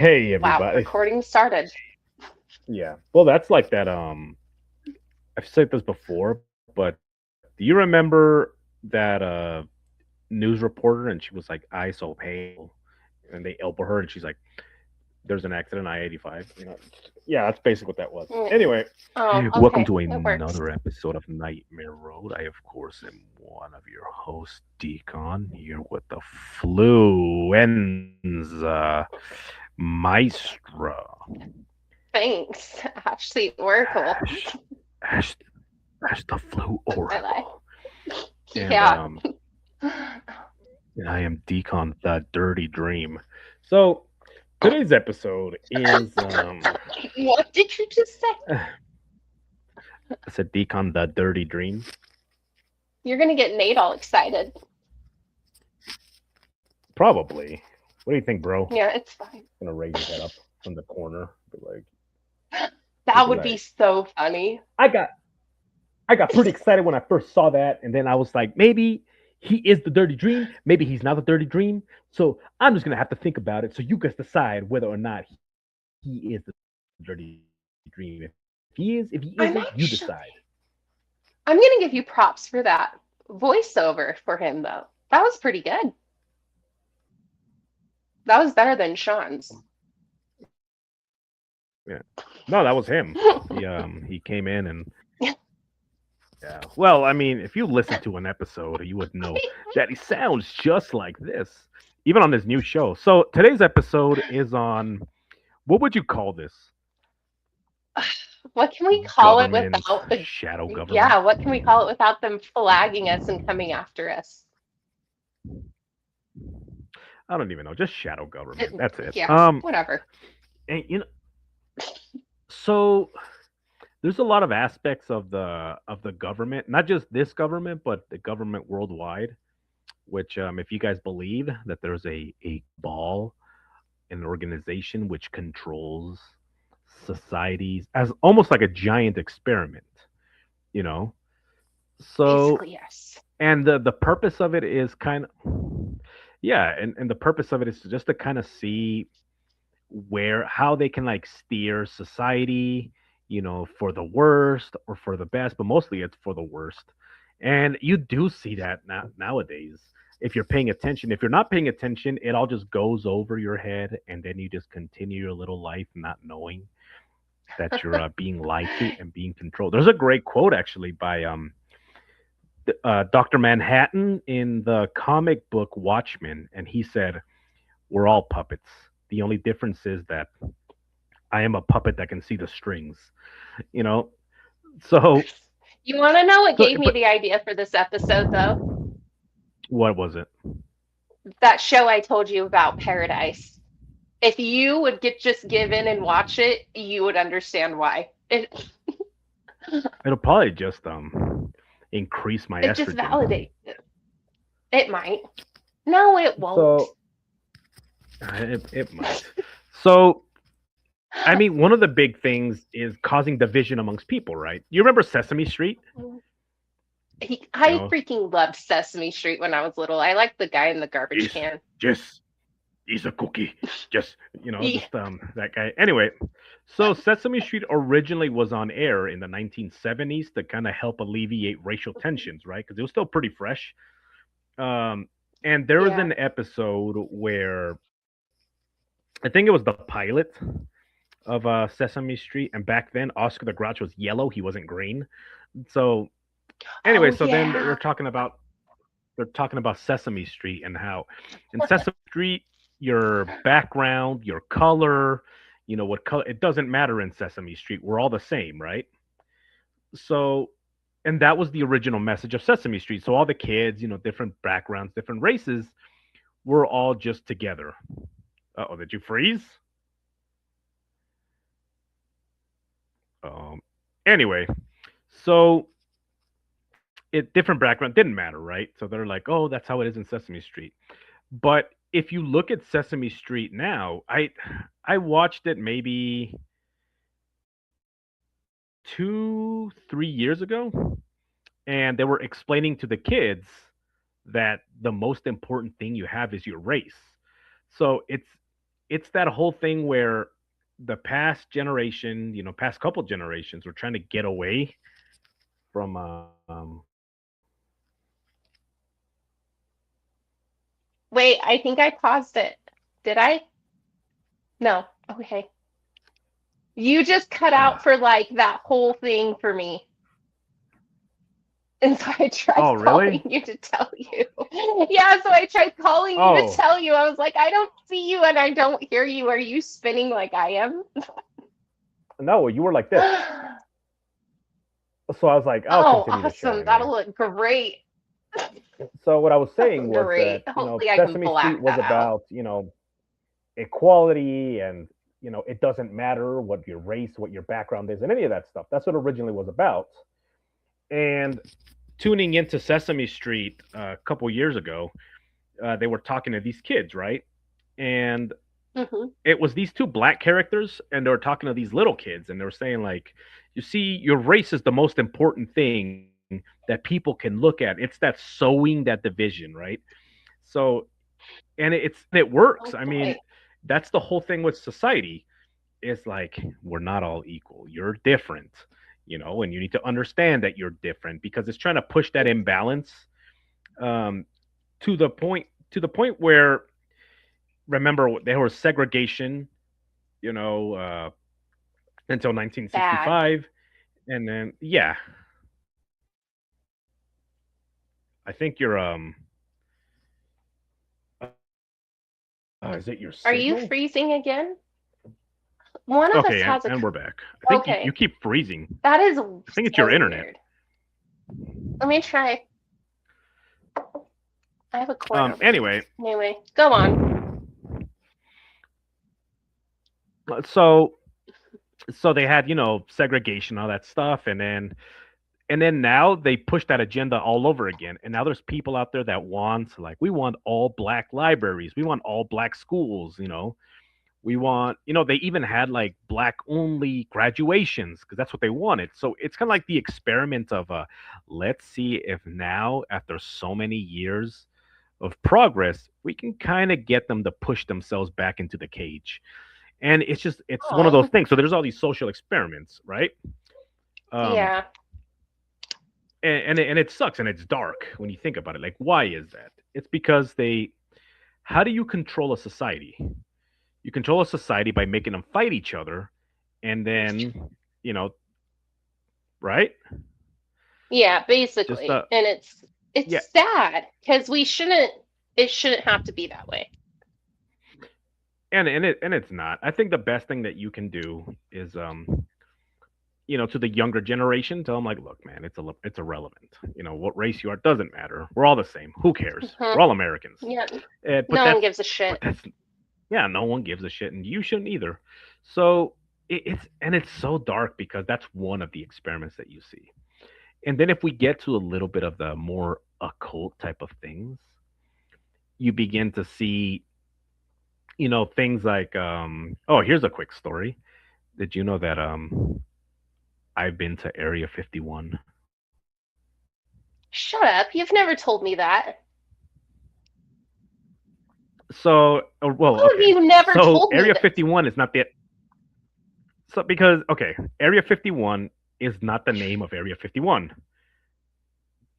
Hey Wow, everybody. recording started. Yeah. Well, that's like that I've said this before, but do you remember that news reporter and she was like I so pale and they elbow her and she's like there's an accident I-85, Yeah, that's basically what that was. Mm. Anyway, Oh, welcome okay. to It works. another episode of Nightmare Road. I of course am one of your hosts, Deacon, here with the Fluenza Maestra. Thanks. Actually, Oracle. Ash, Ash, Ash the Flu I like. Oracle. And Yeah. and I am Decon the Dirty Dream. So today's episode is What did you just say? I said Decon the Dirty Dream. You're gonna get Nate all excited. Probably. What do you think, bro? Yeah, it's fine. Gonna raise his head up from the corner, be like, he'd That be would be like, so funny. I got I got pretty excited when I first saw that, and then I was like, maybe he is the dirty dream, maybe he's not the dirty dream. So I'm just gonna have to think about it. So you guys decide whether or not he is the dirty dream. If he isn't, you decide. I'm actually. I'm gonna give you props for that voiceover for him though. That was pretty good. That was better than Sean's. Yeah. No, that was him. He came in and yeah. Well, I mean, if you listen to an episode, you would know that he sounds just like this, even on this new show. So today's episode is on what would you call this? What can we call it Government, without the shadow government. yeah, what can we call it without them flagging us and coming after us? I don't even know, just shadow government. That's it. Yeah, whatever. And, so there's a lot of aspects of the government, not just this government, but the government worldwide. Which, if you guys believe that there's a ball, an organization which controls societies as almost like a giant experiment, you know. So, Basically, yes. and the purpose of it is kind of yeah, and the purpose of it is just to kind of see where how they can like steer society, for the worst or for the best, but mostly it's for the worst. And you do see that nowadays. If you're paying attention, if you're not paying attention, it all just goes over your head, and then you just continue your little life not knowing that you're being lied to and being controlled. There's a great quote actually by Dr. Manhattan in the comic book Watchmen, and he said, "We're all puppets. The only difference is that I am a puppet that can see the strings." You know. So You want to know what so gave me but the idea for this episode, though? what was it? That show I told you about, Paradise. If you would just give in and watch it, you would understand why. It'll probably just increase my It just estrogen. validates it. It might. No, it won't. So it might. So I mean, one of the big things is causing division amongst people, right? You remember Sesame Street? You I know, freaking loved Sesame Street when I was little. I liked the guy in the garbage just, can. just eat a cookie. Just, He, just that guy. Anyway, so Sesame Street originally was on air in the 1970s to kind of help alleviate racial tensions, right? Because it was still pretty fresh. Um, and there was yeah. an episode where I think it was the pilot of Sesame Street, and back then Oscar the Grouch was yellow; he wasn't green. So anyway, Oh so then yeah. they're talking about Sesame Street and how in Sesame Street your background, your color, what color, it doesn't matter in Sesame Street. We're all the same, right? So and that was the original message of Sesame Street. So all the kids, different backgrounds, different races, we're all just together. Oh, did you freeze? Um anyway, so it different background didn't matter, right? So they're like, "Oh, that's how it is in Sesame Street." But if you look at Sesame Street now, I watched it maybe 2, 3 years ago, and they were explaining to the kids that the most important thing you have is your race. So it's that whole thing where the past generation, past couple generations were trying to get away from Wait, I think I paused it. Did I? No. Okay. You just cut out for like that whole thing for me. And so I tried Oh, calling really? you to tell you. Yeah, so I tried calling you to Oh, tell you. I was like, I don't see you and I don't hear you. Are you spinning like I am? no, you were like this. So I was like, I'll Oh, continue the show awesome. That'll anyway. look great. So what I was saying was Great. that, Hopefully I can Sesame black Street was that out. about, equality and, it doesn't matter what your race, what your background is, and any of that stuff. That's what originally was about. And tuning into Sesame Street a couple years ago, they were talking to these kids, right? And Hmm. it was these two black characters, and they were talking to these little kids, and they were saying like, you see, your race is the most important thing that people can look at. It's that sowing that division, right? So, and it works. Oh I mean, boy. that's the whole thing with society. It's like we're not all equal. You're different, and you need to understand that you're different because it's trying to push that imbalance um, to the point where, remember, there was segregation, you know, uh, until Bad. 1965, and then yeah, I think you're is it your Are you signal? freezing again? One of us Okay, has a. and we're back. I think you Okay. keep freezing. That is I think it's your so internet. weird. Let me try. I have a cord over here. Anyway, Anyway, go on. so they had, segregation, all that stuff, and then now they push that agenda all over again. And now there's people out there that want, like, we want all black libraries, we want all black schools, we want, they even had like black only graduations because that's what they wanted. So it's kind of like the experiment of let's see if now, after so many years of progress, we can kind of get them to push themselves back into the cage. And it's one of those Oh, things. So there's all these social experiments, right? um yeah. and it sucks and it's dark when you think about it. Like, why is that? It's because how do you control a society? You control a society by making them fight each other, and then, you know right? Yeah, Just basically. And it's yeah. sad because we shouldn't it shouldn't have to be that way. And it's not. I think the best thing that you can do is, to the younger generation, tell them like, look, man, it's irrelevant. What race you are doesn't matter. We're all the same. Who cares? Hmm. We're all Americans. Yeah, But no one that's gives a but shit. that's yeah, no one gives a shit, and you shouldn't either. So it's so dark because that's one of the experiments that you see. And then if we get to a little bit of the more occult type of things, you begin to see, things like, oh, here's a quick story. Did you know that I've been to Area 51? Shut up. You've never told me that. So, well, How have okay. you never So told me Area this? 51 is not the so because okay, Area 51 is not the name of Area 51.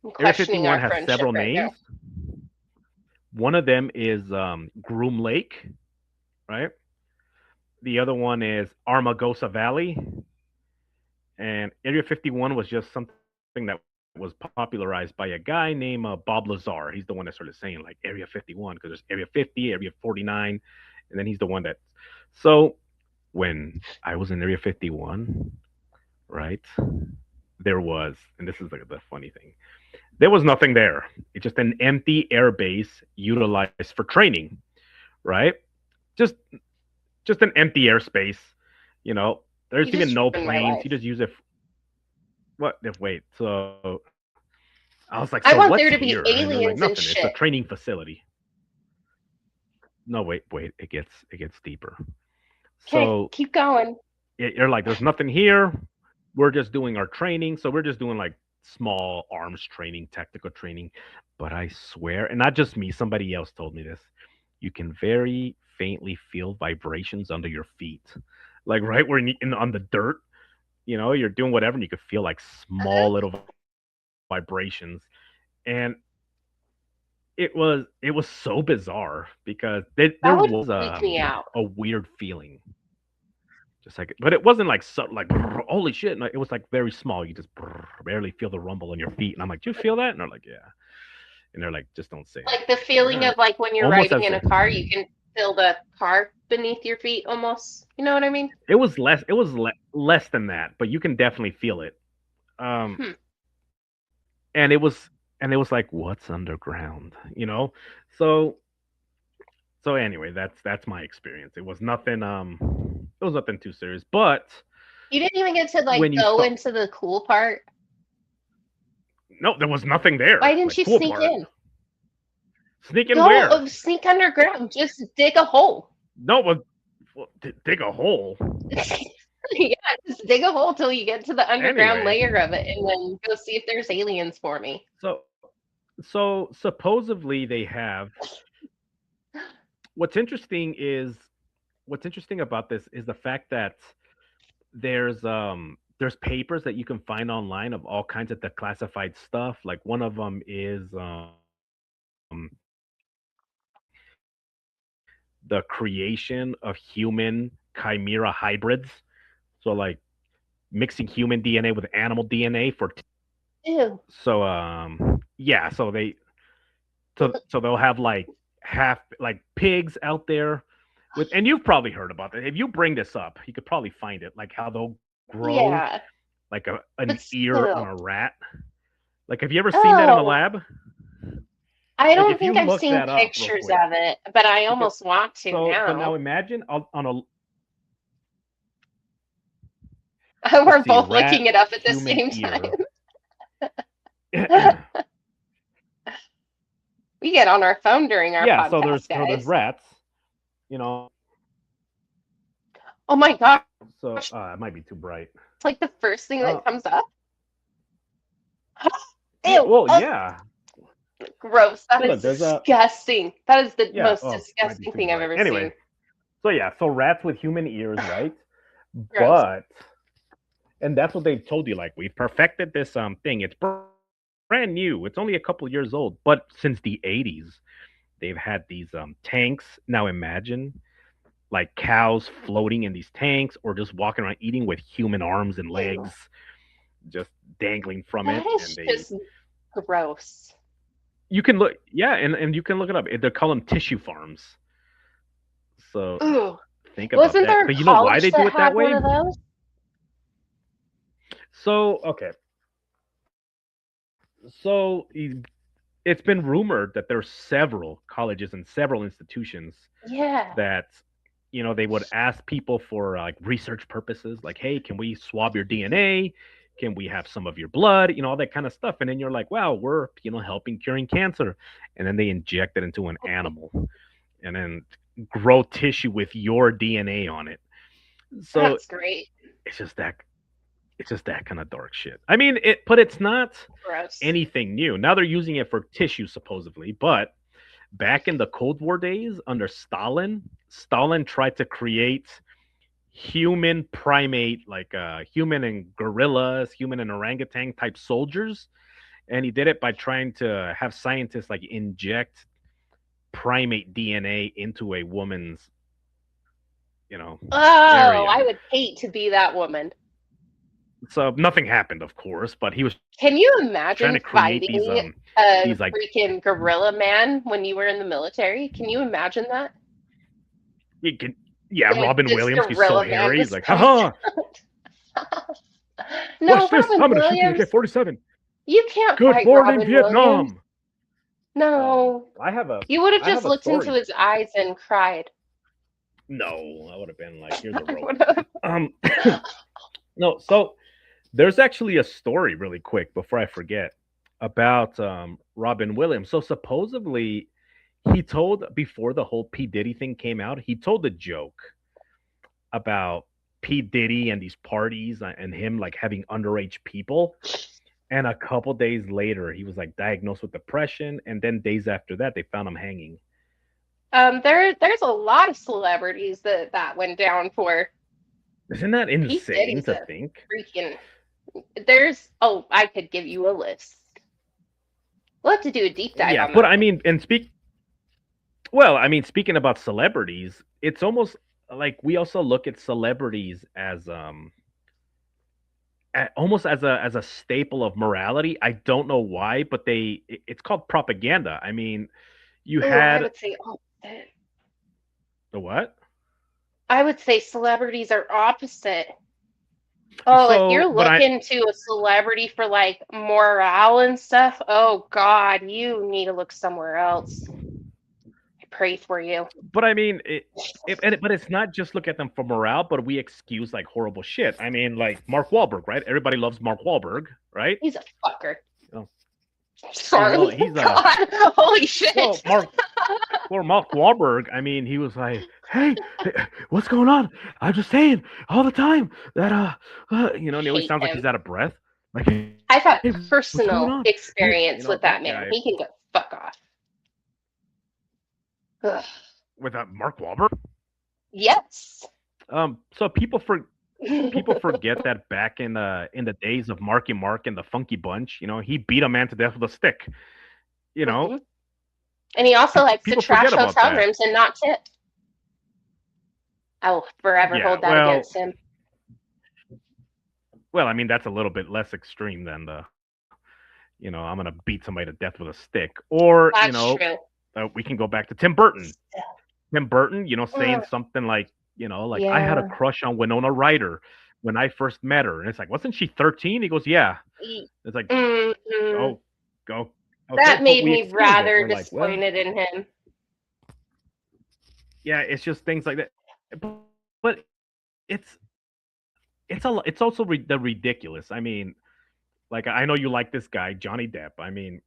I'm Area questioning 51 our has friendship several right now. names. One of them is Groom Lake, right? The other one is Armagosa Valley, and Area 51 was just something that was popularized by a guy named Bob Lazar. He's the one that started saying like Area 51 because there's Area 50, Area 49, and then he's the one that. So when I was in Area 51, right, there was, and this is the funny thing, there was nothing there. It's just an empty air base utilized for training, right? Just just an empty airspace. You know, You there's even just no ruined my planes. You life. just use it. What? Wait. So I was like, so I what's want there to here? be And they're like, aliens nothing. and It's a shit. training facility. No, wait. It gets deeper. Okay, So keep going. you're like, there's nothing here. We're just doing our training. So we're just doing like small arms training, tactical training. But I swear, and not just me, somebody else told me this. You can very faintly feel vibrations under your feet, like right where on the dirt. You're doing whatever, and you could feel like small little vibrations, and it was so bizarre because there That was would freak me out. a weird feeling, just like, but it wasn't like so like holy shit. No, it was like very small. You just barely feel the rumble in your feet, and I'm like, do you feel that? And they're like, yeah, and they're like, just don't say Like the anything. I'm like, all feeling right, of like when you're almost riding as in a car, you can feel the car beneath your feet almost. You know what I mean? less than that, but you can definitely feel it. Um, Hmm. and it was like, what's underground, So anyway, that's my experience. It was nothing too serious, but You didn't even get to like when you go start, into the cool part. no, there was nothing there. Why didn't Like you cool sneak part, in? sneak in Go where? sneak underground. Just dig a hole. No, well, dig a hole. Yeah, just dig a hole till you get to the underground Anyway, layer of it, and then go see if there's aliens for me. so supposedly they have. What's interesting is what's interesting about this is the fact that there's papers that you can find online of all kinds of declassified stuff. Like one of them is the creation of human chimera hybrids. So like mixing human DNA with animal DNA for Ew. yeah, so they'll have like half like pigs out there with, and you've probably heard about it. If you bring this up, you could probably find it, like how they'll grow Yeah, like an but ear on a still. rat. Like, have you ever seen that in the Oh, lab? I Like, don't if you think I've look seen that up real pictures quick, of it, but I you could. almost want to But now now. imagine on a We're let's see, both rat looking it up at the human same time. ear. We get on our phone during our Yeah, podcast, there's guys. rats, you know. Oh my gosh, So it might be too bright. it's like the first thing Uh, that comes up. yeah, Ew, well, oh, yeah. gross. That Yeah, is look, there's a disgusting. That is the yeah. most Oh, might be disgusting too thing I've bright. ever Anyway, seen. so yeah, so rats with human ears, right? Gross. But and that's what they've told you. Like, we've perfected this thing. It's brand new. It's only a couple years old, but since the '80s, they've had these tanks. Now imagine like cows floating in these tanks, or just walking around eating with human arms and Ew. legs just dangling from That it. And is just gross. you can look, yeah, and you can look it up. They call them tissue farms. So Ooh. think about Wasn't that. there a But you know why college they do that it that had one way? of those? So okay, so it's been rumored that there's several colleges and several institutions Yeah. that they would ask people for like research purposes, like, hey, can we swab your DNA, can we have some of your blood, all that kind of stuff. And then you're like, wow, we're helping curing cancer. And then they inject it into an animal and then grow tissue with your DNA on it. So That's great. it's just that it's just that kind of dark shit. I mean, but it's not Gross. anything new. Now they're using it for tissue supposedly, but back in the Cold War days under Stalin tried to create human primate, like human and gorillas, human and orangutan type soldiers, and he did it by trying to have scientists like inject primate DNA into a woman's, you know, Oh, area. I would hate to be that woman. So nothing happened, of course, but he was trying to Can you create imagine these fighting like a freaking gorilla man when you were in the military? Can you imagine that? you can, yeah, Like Robin this Williams, he's so gorilla man hairy. He's just like, comes haha, out. No, watch this. Robin I'm gonna shoot the Williams. AK-47. You can't Good fight morning, Robin Williams. Vietnam. No. I have a You would have I just have a looked into story. his eyes and cried. No, I would have been like, here's a I rope. would have. Um, no, so there's actually a story really quick before I forget about Robin Williams. So supposedly he told, before the whole P Diddy thing came out, he told a joke about P Diddy and these parties and him like having underage people. And a couple days later, he was like diagnosed with depression, and then days after that, they found him hanging. There's a lot of celebrities that went down for. Isn't that P. insane Diddy's to a think? freaking. There's oh, I could give you a list. We'll have to do a deep dive Yeah, on but that I one. mean, and speaking about celebrities, it's almost like we also look at celebrities as almost as a staple of morality. I don't know why, but it's called propaganda. I mean, you Oh, I had would say opposite. the what? I would say celebrities are opposite. Oh, if you're So, but I looking to a celebrity for like morale and stuff, oh God, you need to look somewhere else. I pray for you. but I mean but it's not just look at them for morale, but we excuse like horrible shit. I mean, like Mark Wahlberg, right? Everybody loves Mark Wahlberg, right? He's a fucker. Oh, well, Sorry. he's a God, holy shit. well, Mark Wahlberg. I mean, he was like, hey, what's going on? I'm just saying all the time that and he always Hate sounds like him. he's out of breath. Like, hey, I've what's had going on? personal experience with That that guy man. He can go fuck off. Ugh. with that Mark Wahlberg. Yes. So people forget that back in the days of Marky Mark and the Funky Bunch, he beat a man to death with a stick. You know, Hmm. And he also likes to people forget trash about hotel that. rooms and not tip. I will forever Yeah, hold that against him. I mean that's a little bit less extreme than I'm gonna beat somebody to death with a stick, or That's true. we can go back to Tim Burton. Tim Burton, saying Mm, something like, like I had a yeah. crush on Winona Ryder when I first met her, and it's like, wasn't she 13? He goes, yeah. It's like, Mm-hmm. oh, go, okay, That but made we me excuse it. rather We're like, well, disappointed in him. yeah, it's just things like that. But it's also the ridiculous. I mean, like I know you like this guy Johnny Depp. I mean,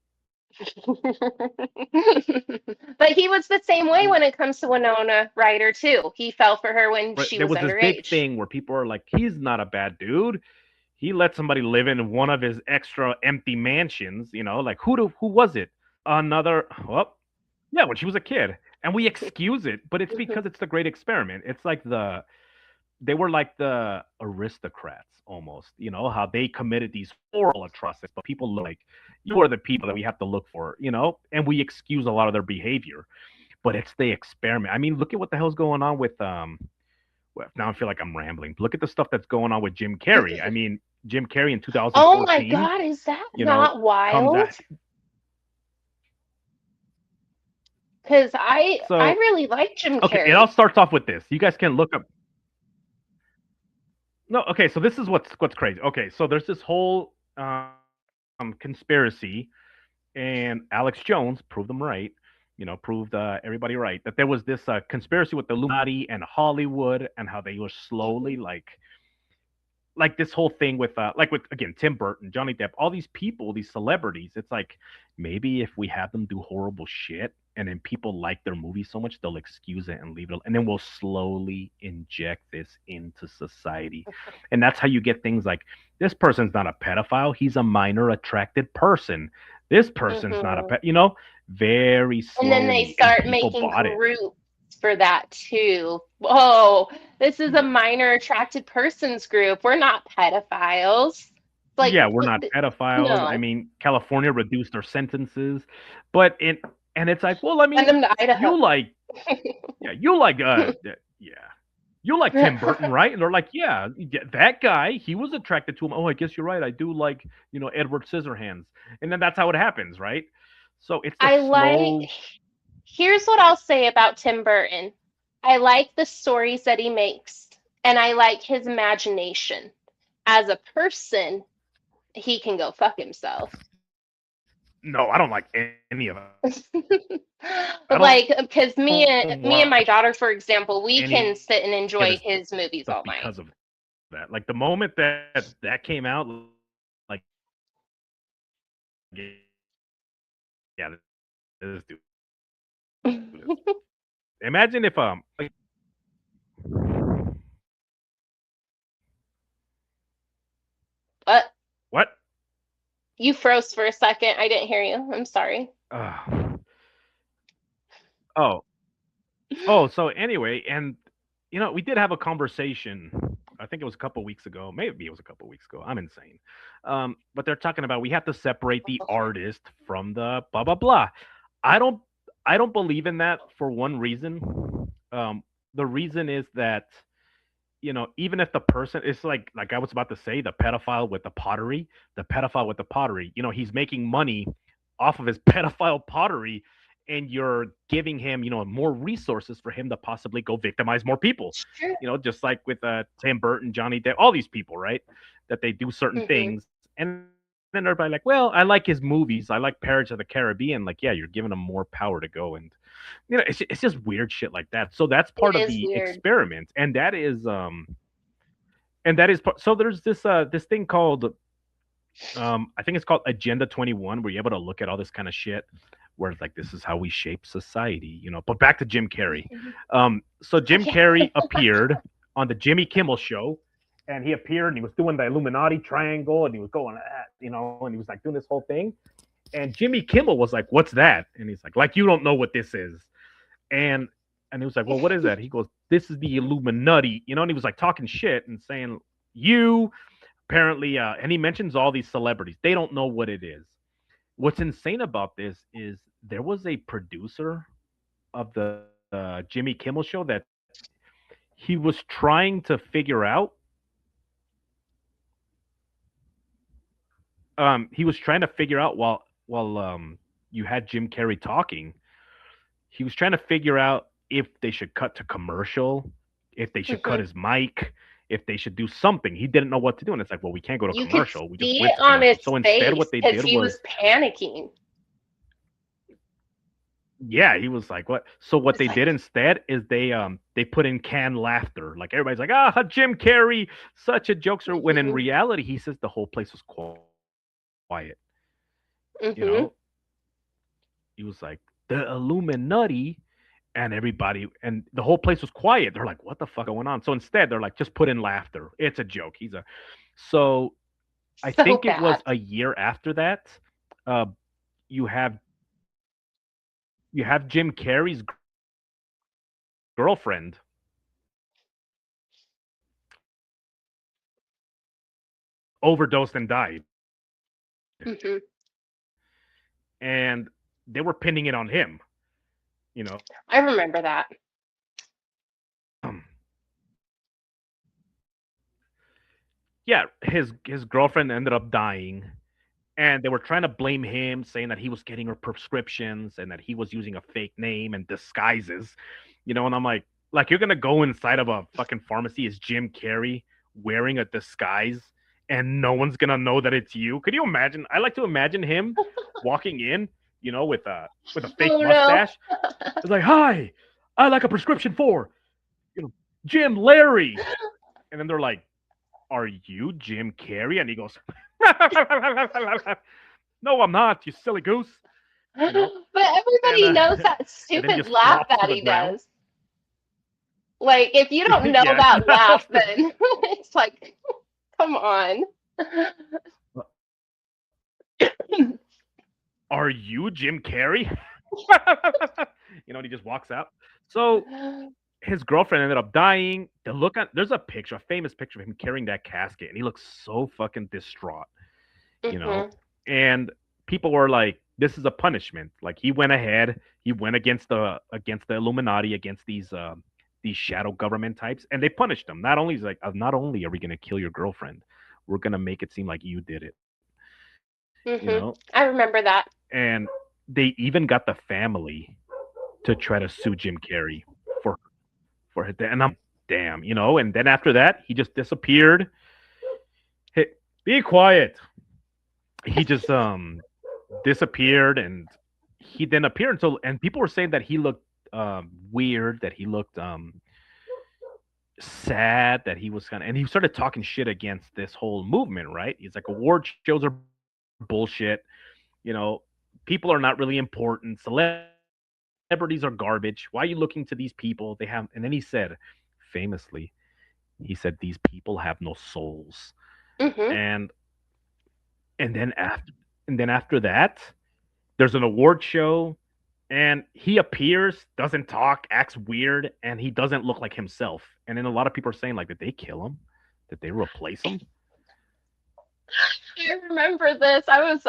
But he was the same way when it comes to Winona Ryder too. He fell for her when right, she there was was this big underage. thing where people are like, he's not a bad dude. He let somebody live in one of his extra empty mansions. Like who was it? Another. Well, yeah, when she was a kid, and we excuse it, but it's Mhm. because it's the great experiment. It's like they were like the aristocrats almost, how they committed these horrible atrocities, but people look like you are the people that we have to look for, and we excuse a lot of their behavior, but it's the experiment. I mean, look at what the hell's going on with well, now I feel like I'm rambling. Look at the stuff that's going on with Jim Carrey. I mean, Jim Carrey in Oh my 2014, God, is that you know, not comes wild? out. Because I So, really like Jim okay, it all Carrey. starts off with this. You guys can look up. No, okay, so this is what's crazy. Okay, so there's this whole conspiracy, and Alex Jones proved them right. Proved everybody right that there was this conspiracy with the Illuminati and Hollywood, and how they were slowly like this whole thing with like with again Tim Burton, Johnny Depp, all these people, these celebrities. It's like maybe if we have them do horrible shit and then people like their movie so much they'll excuse it and leave it, and then we'll slowly inject this into society. And that's how you get things like this person's not a pedophile, he's a minor attracted person. This person's not a Hmm. pet, very And then they slowly, and start people making bought it. groups for that too. Whoa, this is a minor attracted persons group. We're not pedophiles. Like, Yeah, we're not pedophiles. I no, mean, California reduced their sentences, but it and it's like, well, I send mean, them to Idaho. you like, yeah, yeah, you like Tim Burton, right? And they're like, yeah, that guy, he was attracted to him. Oh, I guess you're right. I do like, Edward Scissorhands, and then that's how it happens, right? So it's a I like, slow. here's what I'll say about Tim Burton. I like the stories that he makes, and I like his imagination. As a person, he can go fuck himself. No, I don't like any of it. I don't Like, watch because me and my daughter, for example, any we of his can sit and stuff enjoy because his of movies all that. night. Like the moment that came out, like yeah, this dude is. Imagine if But what? you froze for a second. I didn't hear you. I'm sorry. Uh, oh, Oh, so anyway, and we did have a conversation. I think it was a couple weeks ago. Maybe it was a couple weeks ago. I'm insane. But they're talking about we have to separate the artist from the blah blah blah. I don't I don't believe in that for one reason. The reason is that even if the person is like I was about to say, the pedophile with the pottery, he's making money off of his pedophile pottery, and you're giving him, more resources for him to possibly go victimize more people. It's true. Just like with Tim Burton, Johnny Depp, all these people, right? That they do certain Hmm. things, and then everybody like, well, I like his movies, I like Pirates of the Caribbean. Like, yeah, you're giving him more power to go and it's just weird shit like that. So that's part of It the is weird. experiment, and that is so there's this thing called I think it's called Agenda 21, where you're able to look at all this kind of shit where it's like this is how we shape society, but back to Jim Carrey. Mhm. So Jim Okay. Carrey appeared on the Jimmy Kimmel show, and he appeared and he was doing the Illuminati triangle, and he was going and he was like doing this whole thing, and Jimmy Kimmel was like, what's that? And he's like you don't know what this is. And and he was like, well, what is that? He goes, this is the Illuminati, and he was like talking shit and saying, you apparently, and he mentions all these celebrities. They don't know what it is. What's insane about this is there was a producer of the Jimmy Kimmel show that he was trying to figure out. He was trying to figure out while you had Jim Carrey talking. He was trying to figure out if they should cut to commercial, if they should cut Hmm. his mic, if they should do something. He didn't know what to do, and it's like, well, we can't go to You could commercial. We just see went it to on commercial. his So instead, face what they because did he was was, panicking. yeah, he was like, what? So what It's they like, did instead is they put in canned laughter. Like everybody's like, ah, Jim Carrey, such a jokester. When in hmm, reality, he says the whole place was quiet. You know, hmm. he was like, the Illuminati, and everybody and the whole place was quiet. They're like, what the fuck is going on? So instead, they're like, just put in laughter. It's a joke. So I So think it bad. was a year after that. Uh, you have Jim Carrey's girlfriend overdosed and died, Hmm. and they were pinning it on him. You know, I remember that. yeah, his girlfriend ended up dying, and they were trying to blame him, saying that he was getting her prescriptions and that he was using a fake name and disguises. And I'm like you're gonna go inside of a fucking pharmacy as Jim Carrey wearing a disguise, and no one's gonna know that it's you. Could you imagine? I like to imagine him walking in, with a fake Oh no. mustache. It's like, hi, I like a prescription for Jim Larry, and then they're like, are you Jim Carrey? And he goes, no, I'm not, you silly goose. You know, But everybody and knows that and then he stupid just laugh flops to that the he ground. does. Like, if you don't know Yeah. that laugh, then it's like, come on. Are you Jim Carrey? And he just walks out. So his girlfriend ended up dying. There's a picture, a famous picture of him carrying that casket, and he looks so fucking distraught. you know. Hmm. And people were like, "This is a punishment." Like he went ahead, he went against the Illuminati, against these shadow government types, and they punished him. Not only are we gonna kill your girlfriend, we're gonna make it seem like you did it. Hmm. I remember that. And they even got the family to try to sue Jim Carrey for for it. And I'm like, damn. And then after that, he just disappeared. Hey, be quiet. He just disappeared, and he didn't appear until, and people were saying that he looked weird, that he looked sad, that he was and he started talking shit against this whole movement, right? He's like, award shows are bullshit. you know People are not really important. Celebrities are garbage. Why are you looking to these people? They have, and then he said, famously, he said, these people have no souls. and Hmm. and then after that, there's an award show. and he appears, doesn't talk, acts weird, and he doesn't look like himself. And then a lot of people are saying like, did they kill him? Did they replace him? I remember this. I was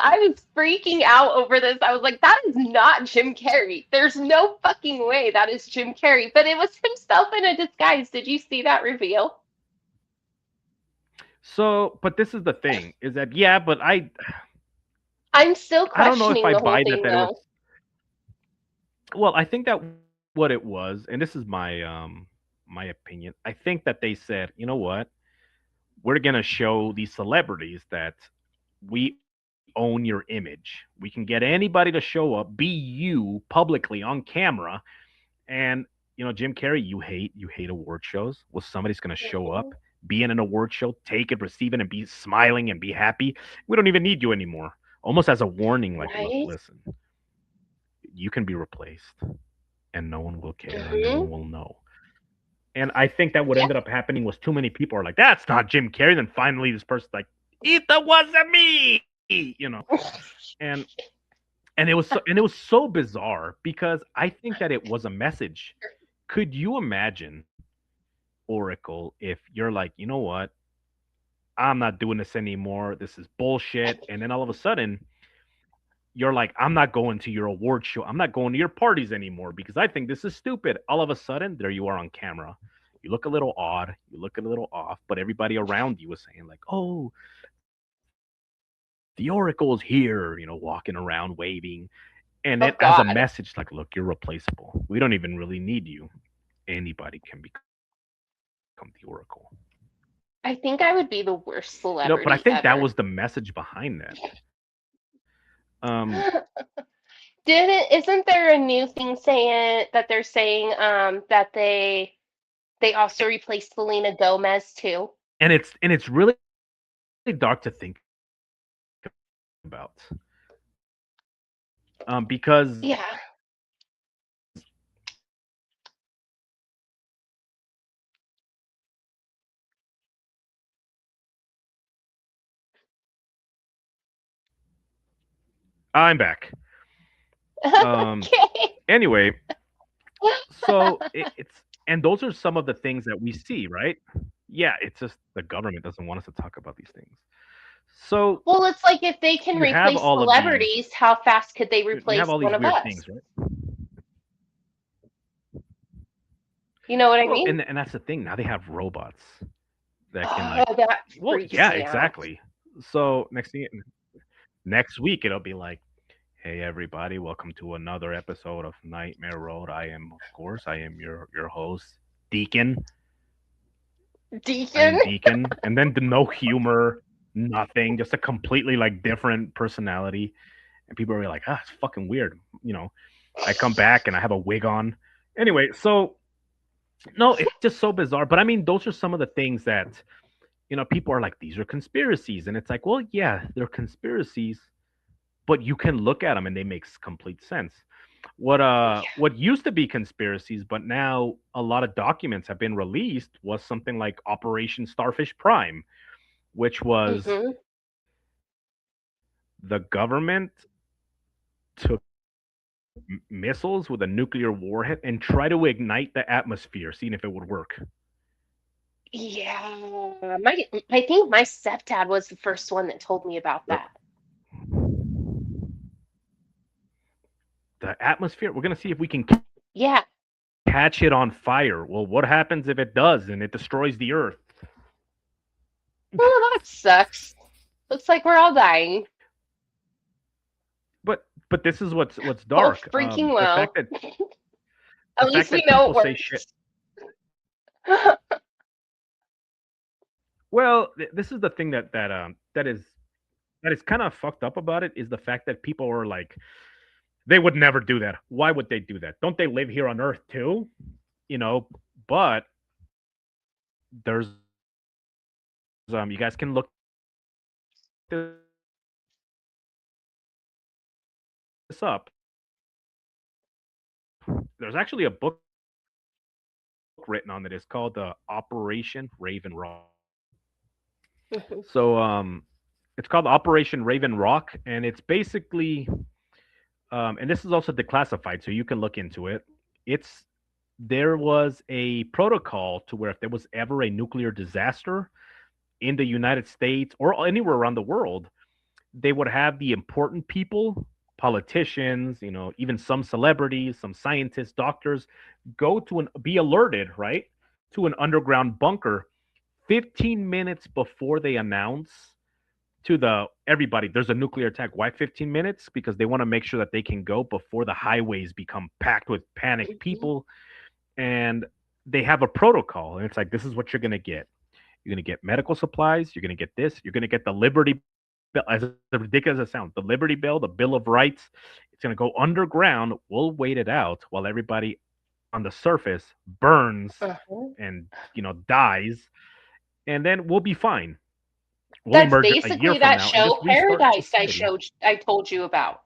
freaking out over this. I was like, that is not Jim Carrey. There's no fucking way that is Jim Carrey. But it was himself in a disguise. Did you see that reveal? So, but this is the thing: is that yeah, but I'm still I don't know if questioning I the whole buy that thing that it was. though. Well, I think that what it was, and this is my opinion. I think that they said, you know what, we're gonna show these celebrities that we own your image. We can get anybody to show up, be you publicly on camera, and Jim Carrey, you hate award shows. Well, somebody's gonna show up, Mhm. be in an award show, take it, receive it, and be smiling and be happy. We don't even need you anymore. Almost as a warning, like, look, Right? listen, you can be replaced, and no one will care, and no Hmm. one will know. And I think that what Yeah. ended up happening was too many people are like, that's not Jim Carrey. Then finally, this person's like, it wasn't me. And and it was so bizarre because I think that it was a message. Could you imagine, Oracle, if you're like, you know what, I'm not doing this anymore. This is bullshit. And then all of a sudden, you're like, I'm not going to your award show. I'm not going to your parties anymore because I think this is stupid. All of a sudden, there you are on camera. You look a little odd. You look a little off, but everybody around you is saying like, "Oh, the Oracle's here," walking around waving, and then as a Oh message, like, God. "Look, you're replaceable. We don't even really need you. Anybody can become the Oracle." I think I would be the worst But I think that celebrity was the ever. message behind that. Um, Didn't isn't there a new thing saying that they're saying that they also replaced Selena Gomez too? and it's really dark to think about, because Yeah. I'm back. Um, Okay. anyway, so it's and those are some of the things that we see, right? Yeah, it's just the government doesn't want us to talk about these things. So Well, it's like if they can you have replace all of these, celebrities, how fast could they you replace have all one these of weird us? things, right? You know what I Well, mean? and that's the thing. Now they have robots that can like, Oh, that well, freaks yeah, me out. exactly. So next week it'll be like, hey everybody, welcome to another episode of Nightmare Road. I am your host, Deacon. I Deacon? am Deacon, and then the no humor, nothing, just a completely like different personality. And people are like, ah, it's fucking weird. I come back and I have a wig on. Anyway, so no, it's just so bizarre. But I mean, those are some of the things that people are like, these are conspiracies, and it's like, well, yeah, they're conspiracies, but you can look at them and they make complete sense. What used to be conspiracies, but now a lot of documents have been released, was something like Operation Starfish Prime, which was Mm-hmm. the government took missiles with a nuclear warhead and try to ignite the atmosphere, seeing if it would work. Yeah. I think my stepdad was the first one that told me about The, that. the atmosphere, we're going to see if we can Yeah. catch it on fire. Well, what happens if it does and it destroys the earth? Oh, that sucks. Looks like we're all dying. But this is what's Oh, dark. freaking The fact well. that At least we know people it say shit. works. Well, this is the thing that is kind of fucked up about it, is the fact that people are like, they would never do that. Why would they do that? Don't they live here on Earth too? You know, but there's you guys can look this up. There's actually a book written on it. It's called Operation Raven Rock. Mhm. So it's called Operation Raven Rock, and it's basically and this is also declassified, so you can look into it. It's There was a protocol to where if there was ever a nuclear disaster in the United States or anywhere around the world, they would have the important people, politicians, even some celebrities, some scientists, doctors, go to be alerted, right, to an underground bunker 15 minutes before they announce to everybody there's a nuclear attack. Why 15 minutes? Because they want to make sure that they can go before the highways become packed with panicked Mhm. people. And they have a protocol, and it's like, this is what you're going to get. You're going to get medical supplies. You're going to get this. You're going to get the Liberty Bell, as ridiculous as it sounds, the Liberty Bell, the Bill of Rights. It's going to go underground. We'll wait it out while everybody on the surface burns Uh-huh. and dies, and then we'll be fine. We'll That's emerge a year basically from that now and just show restart Paradise society. I told you about.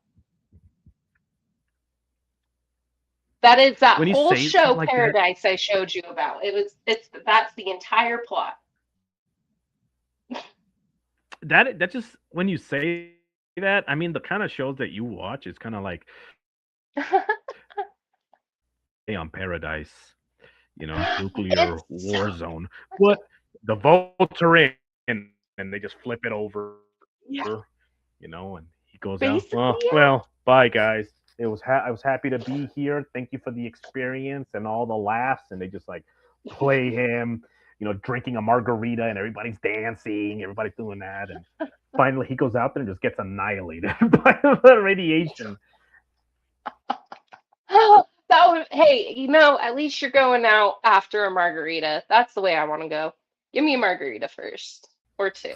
That is that When you whole say something show like that, Paradise I showed you about. It's that's the entire plot. that just when you say that, I mean, the kind of shows that you watch is kind of like, on Paradise, nuclear It's so war zone. But the votes are in, and they just flip it over, and yeah, he goes out. Well, basically bye guys. I was happy to be here. Thank you for the experience and all the laughs. And they just like play him, drinking a margarita, and everybody's dancing, everybody's doing that. And finally, he goes out there and just gets annihilated by the radiation. yeah. That would, hey, at least you're going out after a margarita. That's the way I want to go. Give me a margarita first or two.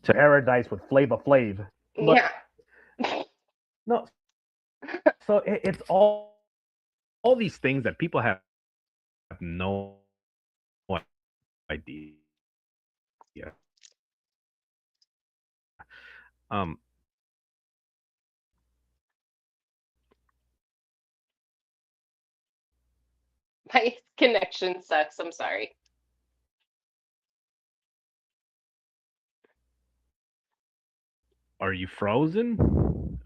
To paradise with Flava Flav. Yeah. But no, so it's all these things that people have no idea. My connection sucks. I'm sorry. Are you frozen?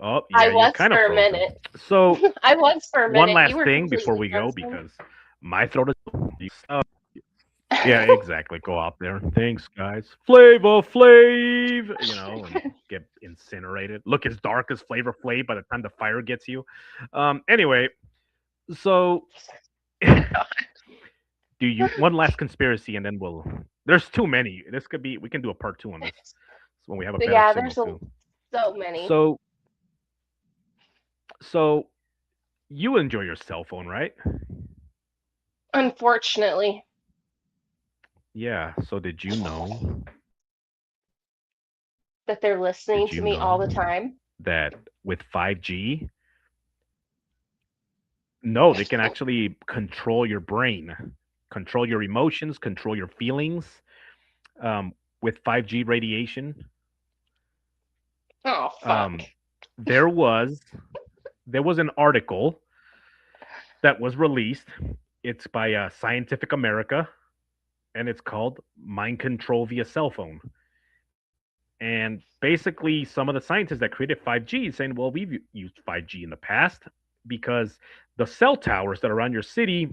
Oh, I yeah, you're was kind of for a frozen. minute. So, I was for a one minute. You last were thing before completely we go, frozen. because my throat is. Yeah, exactly. Go out there. Thanks, guys. Flavor Flav, and get incinerated. Look as dark as Flavor Flav by the time the fire gets you. Anyway, so do you one last conspiracy, and then we'll. There's too many. This could be. We can do a part two on this. So when we have a So better yeah, signal there's too. so many. So so you enjoy your cell phone, right? Unfortunately, Yeah. So did you know? that they're listening Did to you me all the know time. that with 5G, no, they can actually control your brain, control your emotions, control your feelings. With 5G radiation, Oh fuck. um, there was there was an article that was released. It's by Scientific America, and it's called "Mind Control via Cell Phone." And basically, some of the scientists that created 5G is saying, well, we've used 5G in the past because the cell towers that are around your city,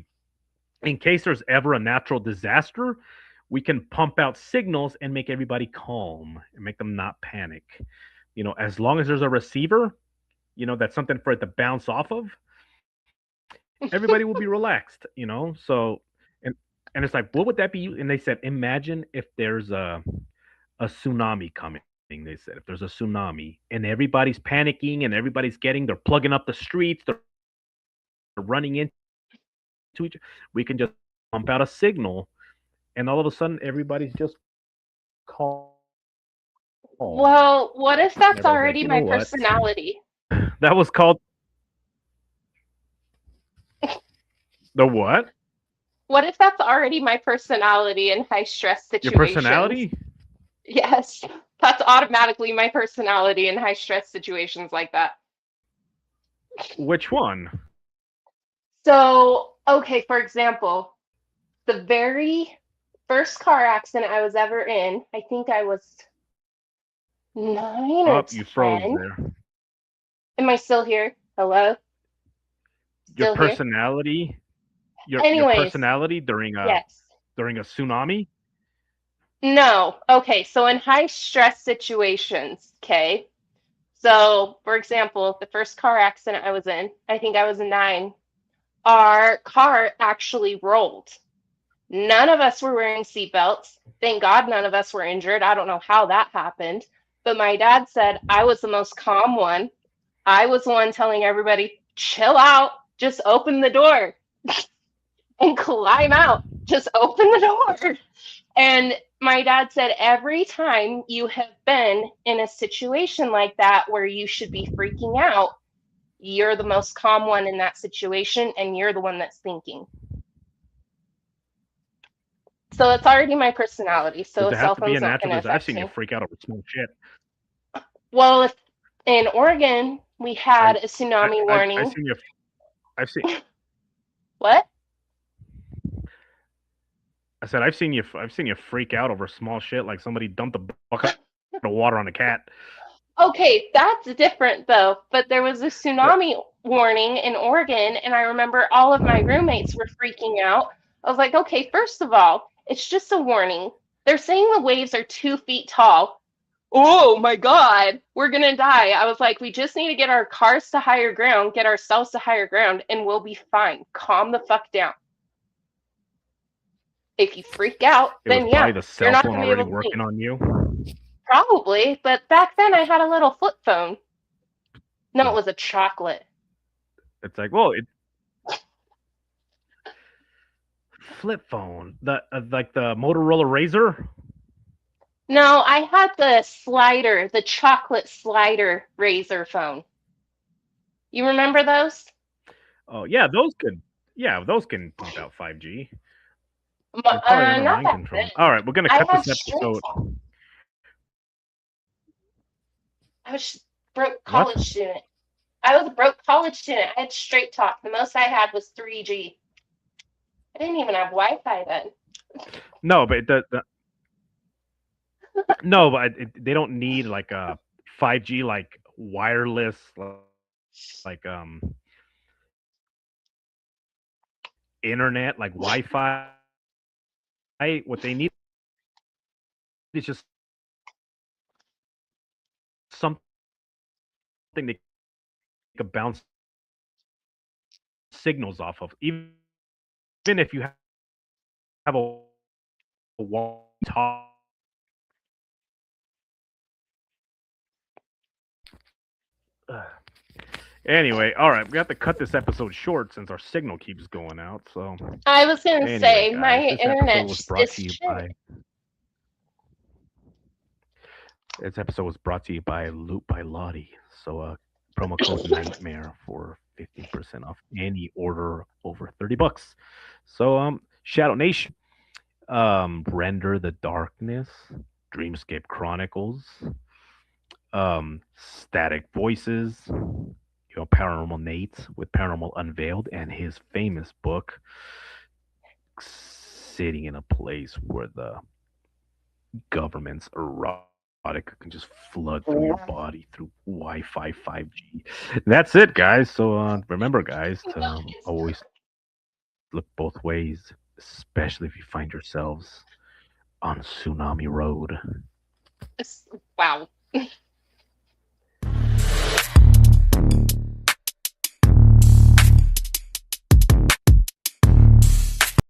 in case there's ever a natural disaster, we can pump out signals and make everybody calm and make them not panic. As long as there's a receiver, that's something for it to bounce off of, everybody will be relaxed. So and and it's like, what would that be? And they said, imagine if there's a tsunami coming. They said, if there's a tsunami and everybody's panicking and everybody's they're plugging up the streets, they're running into each, we can just pump out a signal, and all of a sudden everybody's just calm. And everybody's like, Well, what if that's already my personality? that was called the what? What if that's already my personality in high stress Your situations? personality? Yes, that's automatically my personality in high stress situations like that. Which one? So, okay, for example, the very first car accident I was ever in, I think I was Oh, 9 you or froze 10. there. Am I still here? Hello? Your Still here? personality, your Anyways, personality yes. during a tsunami. No. Okay, so in high stress situations, okay. So, for example, the first car accident I was in, I think I was 9, our car actually rolled. None of us were wearing seatbelts. Thank God none of us were injured. I don't know how that happened. But my dad said I was the most calm one. I was the one telling everybody, chill out, just open the door and climb out. Just open the door. And my dad said every time you have been in a situation like that where you should be freaking out, you're the most calm one in that situation and you're the one that's thinking. So it's already my personality. Does So it a have cell to be a phone's not natural? going to Because I've affect seen you me. freak out over small shit. Well, if in Oregon we I had a tsunami I've warning. seen you. I've seen. What? I said I've seen you freak out over small shit like somebody dumped a bucket of water on a cat. Okay, that's different though. But there was a What? tsunami warning in Oregon, and I remember all of my roommates were freaking out. I was like, okay, first of all, it's just a warning. They're saying the waves are 2 feet tall. Oh my God, we're gonna die. I was like, we just need to get our cars to higher ground, get ourselves to higher ground, and we'll be fine. Calm the fuck down. If you freak out, It was then probably yeah, the you're cell not phone gonna be already able to working think. on you. Probably, but back then I had a little flip phone. No, it So was a chocolate. it's like, well, it flip phone, the like the Motorola Razor. No, I had the slider, the chocolate slider razor phone. You remember those? Oh yeah, those can pump out 5G. They're probably under Not mind back control. All then. right, we're gonna I cut had this straight episode. talk. I was broke What? college student. I was a broke college student. I had straight talk. The most I had was 3G. I didn't even have Wi-Fi then. No, but no, but they don't need like a 5G like wireless like internet like Wi-Fi. What they need is just something they can bounce signals off of. Even if you have a walkie-talkie, anyway, all right, we have to cut this episode short since our signal keeps going out. So, I was gonna anyway, say my guys, this episode internet was brought is to you shit. Loop by Lottie. So, promo code Nightmare for 15% off any order over $30. So, Shadow Nation, Render the Darkness, Dreamscape Chronicles, Static Voices, Paranormal Nate with Paranormal Unveiled, and his famous book, Sitting in a Place Where the Government's Erotica can just flood through your body through Wi-Fi 5G. That's it, guys. So, remember, guys, to always look both ways, especially if you find yourselves on Tsunami Road. Wow.